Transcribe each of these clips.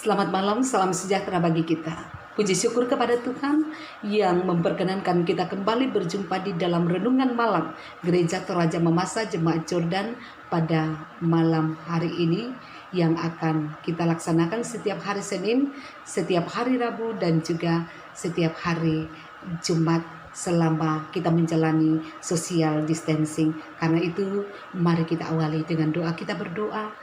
Selamat malam, salam sejahtera bagi kita. Puji syukur kepada Tuhan yang memperkenankan kita kembali berjumpa di dalam renungan malam Gereja Toraja Mamasa Jemaat Jordan pada malam hari ini yang akan kita laksanakan setiap hari Senin, setiap hari Rabu, dan juga setiap hari Jumat selama kita menjalani social distancing. Karena itu, mari kita awali dengan doa. Kita berdoa.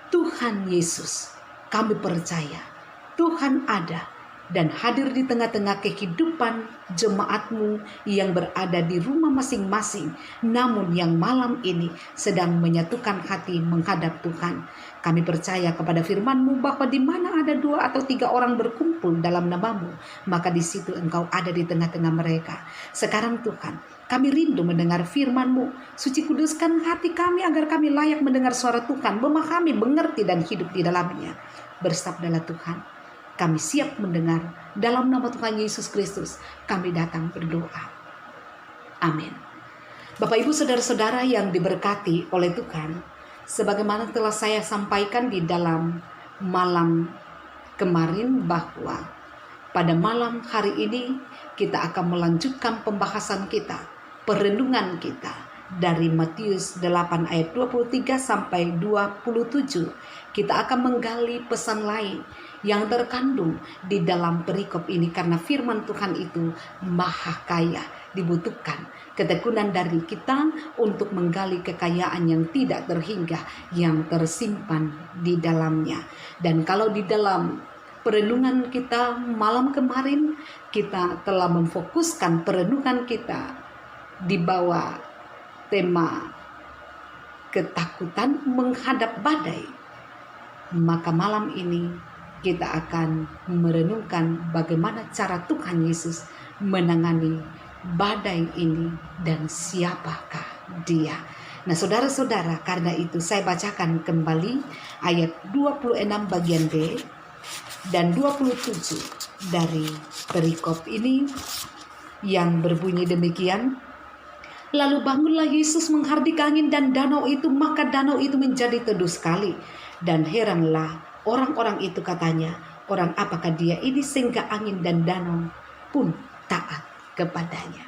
Tuhan Yesus, kami percaya Tuhan ada dan hadir di tengah-tengah kehidupan jemaat-Mu yang berada di rumah masing-masing, namun yang malam ini sedang menyatukan hati menghadap Tuhan. Kami percaya kepada firman-Mu bahwa di mana ada 2 atau 3 orang berkumpul dalam nama-Mu, maka di situ Engkau ada di tengah-tengah mereka. Sekarang Tuhan, kami rindu mendengar firman-Mu. Suci kuduskan hati kami agar kami layak mendengar suara Tuhan, memahami, mengerti, dan hidup di dalamnya. Bersabdalah Tuhan, kami siap mendengar. Dalam nama Tuhan Yesus Kristus, kami datang berdoa. Amin. Bapak, Ibu, Saudara-saudara yang diberkati oleh Tuhan, sebagaimana telah saya sampaikan di dalam malam kemarin bahwa pada malam hari ini kita akan melanjutkan pembahasan kita, perenungan kita dari Matius 8 ayat 23 sampai 27. Kita akan menggali pesan lain yang terkandung di dalam perikop ini, karena firman Tuhan itu maha kaya. Dibutuhkan ketekunan dari kita untuk menggali kekayaan yang tidak terhingga yang tersimpan di dalamnya. Dan kalau di dalam perenungan kita malam kemarin, kita telah memfokuskan perenungan kita di bawah tema ketakutan menghadap badai. Maka malam ini kita akan merenungkan bagaimana cara Tuhan Yesus menangani badai ini dan siapakah Dia. Nah, saudara-saudara, karena itu saya bacakan kembali ayat 26 bagian B dan 27 dari perikop ini yang berbunyi demikian. Lalu bangunlah Yesus menghardik angin dan danau itu, maka danau itu menjadi teduh sekali. Dan heranlah orang-orang itu, katanya, orang apakah Dia ini sehingga angin dan danau pun taat kepadanya.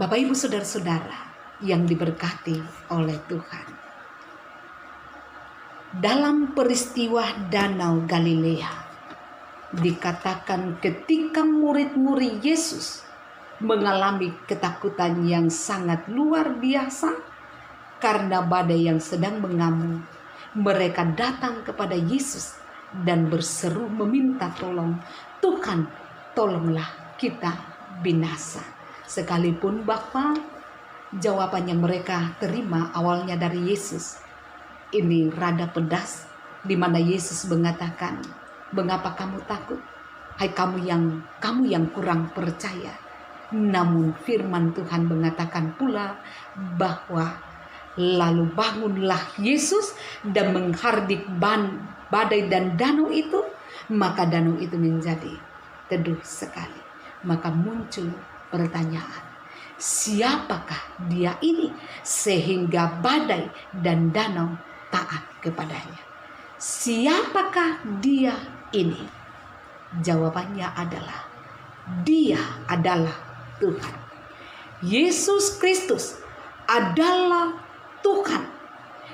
Bapak, Ibu, Saudara-saudara yang diberkati oleh Tuhan. Dalam peristiwa Danau Galilea, dikatakan ketika murid-murid Yesus mengalami ketakutan yang sangat luar biasa karena badai yang sedang mengamuk, mereka datang kepada Yesus dan berseru meminta tolong, Tuhan, tolonglah kita binasa. Sekalipun bahwa jawaban yang mereka terima awalnya dari Yesus ini rada pedas, di mana Yesus mengatakan, mengapa kamu takut? Hai kamu yang kurang percaya. Namun firman Tuhan mengatakan pula bahwa lalu bangunlah Yesus dan menghardik badai dan danau itu, maka danau itu menjadi teduh sekali. Maka muncul pertanyaan, siapakah Dia ini sehingga badai dan danau taat kepadanya? Siapakah Dia ini? Jawabannya adalah Dia adalah Tuhan. Yesus Kristus adalah Tuhan.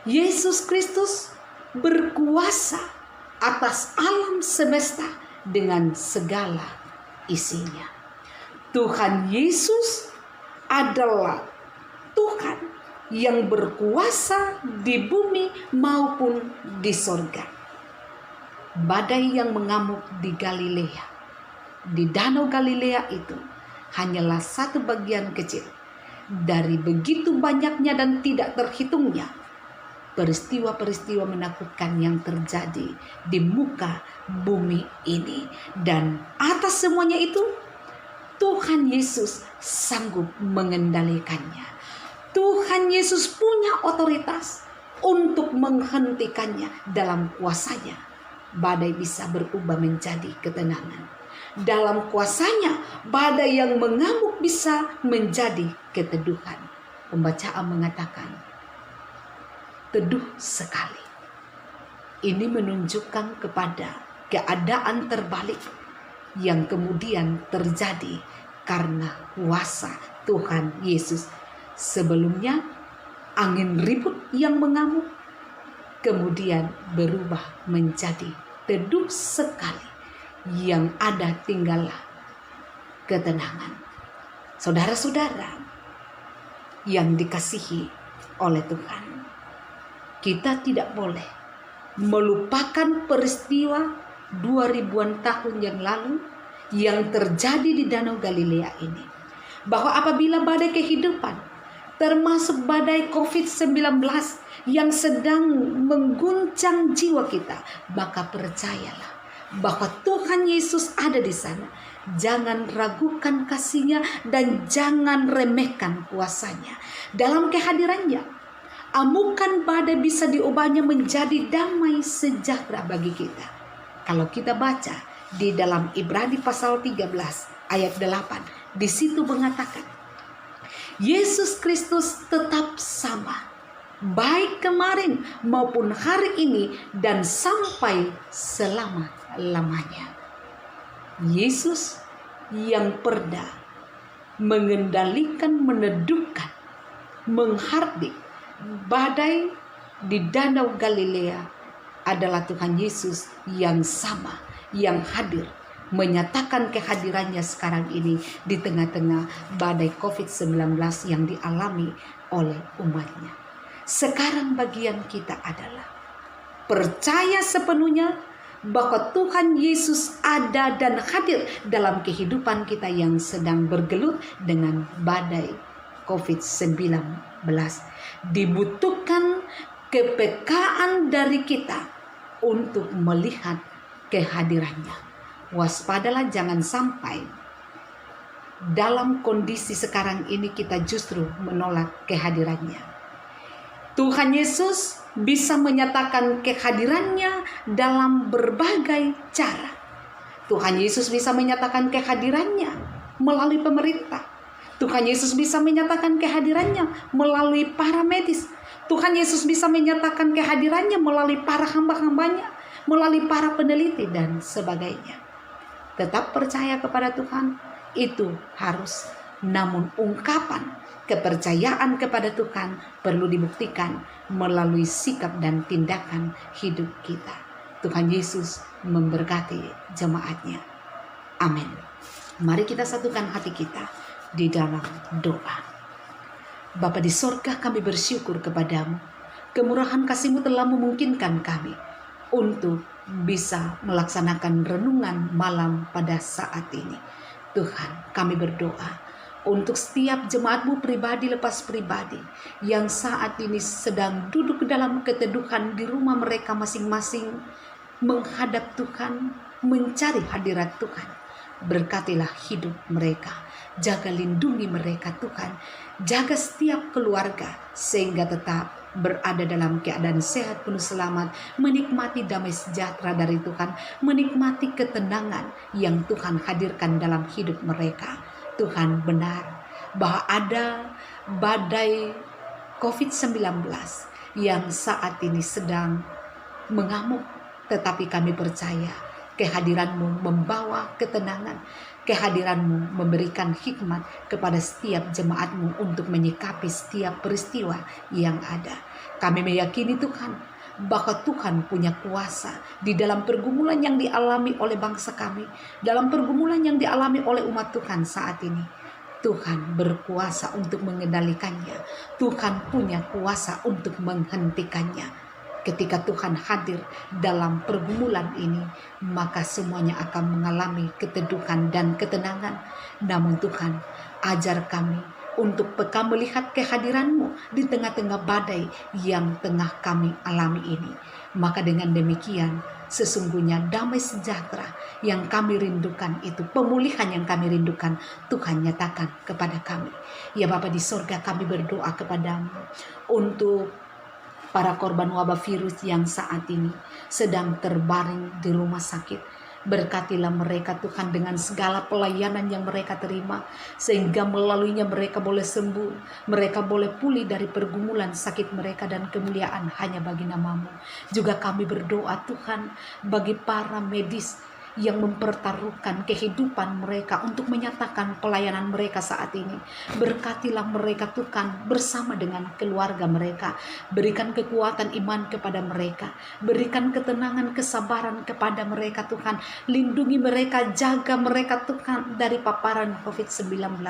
Yesus Kristus berkuasa atas alam semesta dengan segala isinya. Tuhan Yesus adalah Tuhan yang berkuasa di bumi maupun di sorga. Badai yang mengamuk di Galilea, di Danau Galilea itu hanyalah satu bagian kecil dari begitu banyaknya dan tidak terhitungnya peristiwa-peristiwa menakutkan yang terjadi di muka bumi ini. Dan atas semuanya itu, Tuhan Yesus sanggup mengendalikannya. Tuhan Yesus punya otoritas untuk menghentikannya dalam kuasanya. Badai bisa berubah menjadi ketenangan. Dalam kuasanya, badai yang mengamuk bisa menjadi keteduhan. Pembacaan mengatakan, teduh sekali. Ini menunjukkan kepada keadaan terbalik yang kemudian terjadi karena kuasa Tuhan Yesus. Sebelumnya angin ribut yang mengamuk kemudian berubah menjadi teduh sekali, yang ada tinggallah ketenangan. Saudara-saudara yang dikasihi oleh Tuhan, kita tidak boleh melupakan peristiwa 2000-an tahun yang lalu yang terjadi di Danau Galilea ini. Bahwa apabila badai kehidupan, termasuk badai COVID-19 yang sedang mengguncang jiwa kita, maka percayalah bahwa Tuhan Yesus ada di sana. Jangan ragukan kasih-Nya dan jangan remehkan kuasanya. Dalam kehadirannya, amukan badai bisa diubahnya menjadi damai sejahtera bagi kita. Kalau kita baca di dalam Ibrani pasal 13 ayat 8, di situ mengatakan, Yesus Kristus tetap sama, baik kemarin maupun hari ini dan sampai selama-lamanya. Yesus yang perda mengendalikan, meneduhkan, menghardik badai di Danau Galilea adalah Tuhan Yesus yang sama, yang hadir, menyatakan kehadirannya sekarang ini di tengah-tengah badai COVID-19 yang dialami oleh umatnya. Sekarang bagian kita adalah percaya sepenuhnya bahwa Tuhan Yesus ada dan hadir dalam kehidupan kita yang sedang bergelut dengan badai COVID-19. Dibutuhkan kepekaan dari kita untuk melihat kehadirannya. Waspadalah, jangan sampai dalam kondisi sekarang ini kita justru menolak kehadirannya. Tuhan Yesus bisa menyatakan kehadirannya dalam berbagai cara. Tuhan Yesus bisa menyatakan kehadirannya melalui pemerintah. Tuhan Yesus bisa menyatakan kehadirannya melalui para medis. Tuhan Yesus bisa menyatakan kehadirannya melalui para hamba-hambanya, melalui para peneliti dan sebagainya. Tetap percaya kepada Tuhan, itu harus. Namun ungkapan kepercayaan kepada Tuhan perlu dibuktikan melalui sikap dan tindakan hidup kita. Tuhan Yesus memberkati jemaat-Nya. Amin. Mari kita satukan hati kita di dalam doa. Bapa di sorga, kami bersyukur kepadamu. Kemurahan kasih-Mu telah memungkinkan kami untuk bisa melaksanakan renungan malam pada saat ini. Tuhan, kami berdoa untuk setiap jemaat-Mu pribadi lepas pribadi yang saat ini sedang duduk dalam keteduhan di rumah mereka masing-masing, menghadap Tuhan, mencari hadirat Tuhan. Berkatilah hidup mereka, jaga lindungi mereka Tuhan, jaga setiap keluarga sehingga tetap berada dalam keadaan sehat penuh selamat, menikmati damai sejahtera dari Tuhan, menikmati ketenangan yang Tuhan hadirkan dalam hidup mereka. Tuhan, benar bahwa ada badai COVID-19 yang saat ini sedang mengamuk, tetapi kami percaya kehadiran-Mu membawa ketenangan, kehadiran-Mu memberikan hikmat kepada setiap jemaat-Mu untuk menyikapi setiap peristiwa yang ada. Kami meyakini Tuhan bahwa Tuhan punya kuasa di dalam pergumulan yang dialami oleh bangsa kami, dalam pergumulan yang dialami oleh umat Tuhan saat ini. Tuhan berkuasa untuk mengendalikannya. Tuhan punya kuasa untuk menghentikannya. Ketika Tuhan hadir dalam pergumulan ini, maka semuanya akan mengalami keteduhan dan ketenangan. Namun Tuhan, ajar kami untuk peka melihat kehadiran-Mu di tengah-tengah badai yang tengah kami alami ini. Maka dengan demikian, sesungguhnya damai sejahtera yang kami rindukan itu, pemulihan yang kami rindukan, Tuhan nyatakan kepada kami. Ya Bapa di sorga, kami berdoa kepadamu untuk para korban wabah virus yang saat ini sedang terbaring di rumah sakit. Berkatilah mereka Tuhan dengan segala pelayanan yang mereka terima, sehingga melaluinya mereka boleh sembuh, mereka boleh pulih dari pergumulan sakit mereka, dan kemuliaan hanya bagi nama-Mu. Juga kami berdoa Tuhan bagi para medis yang mempertaruhkan kehidupan mereka untuk menyatakan pelayanan mereka saat ini. Berkatilah mereka Tuhan bersama dengan keluarga mereka. Berikan kekuatan iman kepada mereka. Berikan ketenangan, kesabaran kepada mereka Tuhan. Lindungi mereka, jaga mereka Tuhan dari paparan COVID-19.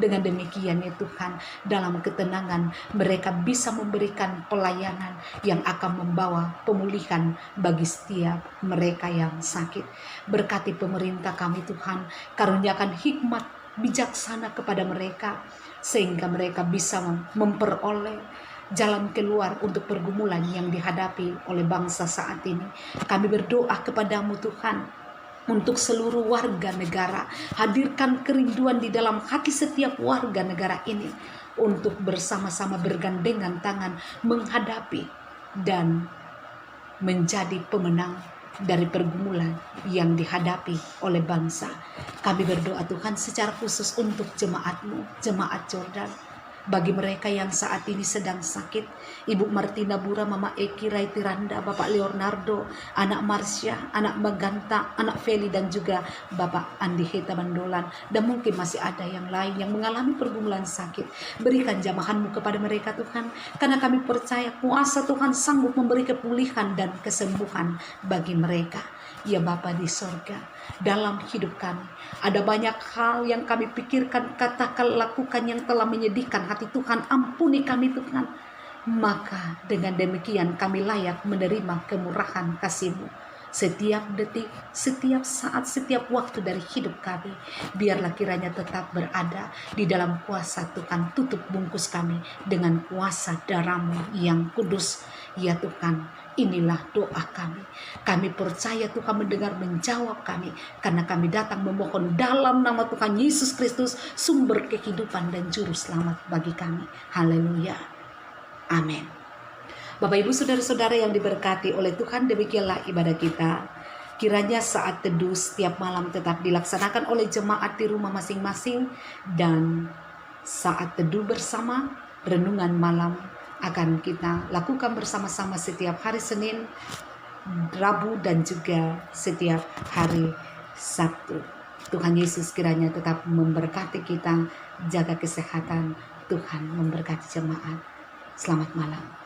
Dengan demikian ya Tuhan, dalam ketenangan mereka bisa memberikan pelayanan yang akan membawa pemulihan bagi setiap mereka yang sakit. Berkati pemerintah kami Tuhan, karuniakan hikmat bijaksana kepada mereka, sehingga mereka bisa memperoleh jalan keluar untuk pergumulan yang dihadapi oleh bangsa saat ini. Kami berdoa kepadamu Tuhan, untuk seluruh warga negara, hadirkan kerinduan di dalam hati setiap warga negara ini, untuk bersama-sama bergandengan tangan menghadapi dan menjadi pemenang dari pergumulan yang dihadapi oleh bangsa. Kami berdoa Tuhan secara khusus untuk jemaat-Mu, jemaat Jordan, bagi mereka yang saat ini sedang sakit. Ibu Martina Bura, Mama Eki, Raiti Randa, Bapak Leonardo, anak Marsha, anak Maganta, anak Feli, dan juga Bapak Andi Heta Mandolan, dan mungkin masih ada yang lain yang mengalami pergumulan sakit. Berikan jamahan-Mu kepada mereka Tuhan, karena kami percaya kuasa Tuhan sanggup memberi kepulihan dan kesembuhan bagi mereka. Ya Bapa di sorga, dalam hidup kami ada banyak hal yang kami pikirkan, katakan, lakukan yang telah menyedihkan hati Tuhan. Ampuni kami Tuhan. Maka dengan demikian kami layak menerima kemurahan kasih-Mu setiap detik, setiap saat, setiap waktu dari hidup kami. Biarlah kiranya tetap berada di dalam kuasa Tuhan. Tutup bungkus kami dengan kuasa darah-Mu yang kudus. Ya Tuhan, inilah doa kami. Kami percaya Tuhan mendengar, menjawab kami, karena kami datang memohon dalam nama Tuhan Yesus Kristus, sumber kehidupan dan juru selamat bagi kami. Haleluya. Amin. Bapak Ibu Saudara-saudara yang diberkati oleh Tuhan, demikianlah ibadah kita. Kiranya saat teduh setiap malam tetap dilaksanakan oleh jemaat di rumah masing-masing, dan saat teduh bersama, renungan malam akan kita lakukan bersama-sama setiap hari Senin, Rabu, dan juga setiap hari Sabtu. Tuhan Yesus kiranya tetap memberkati kita, jaga kesehatan. Tuhan memberkati jemaat. Selamat malam.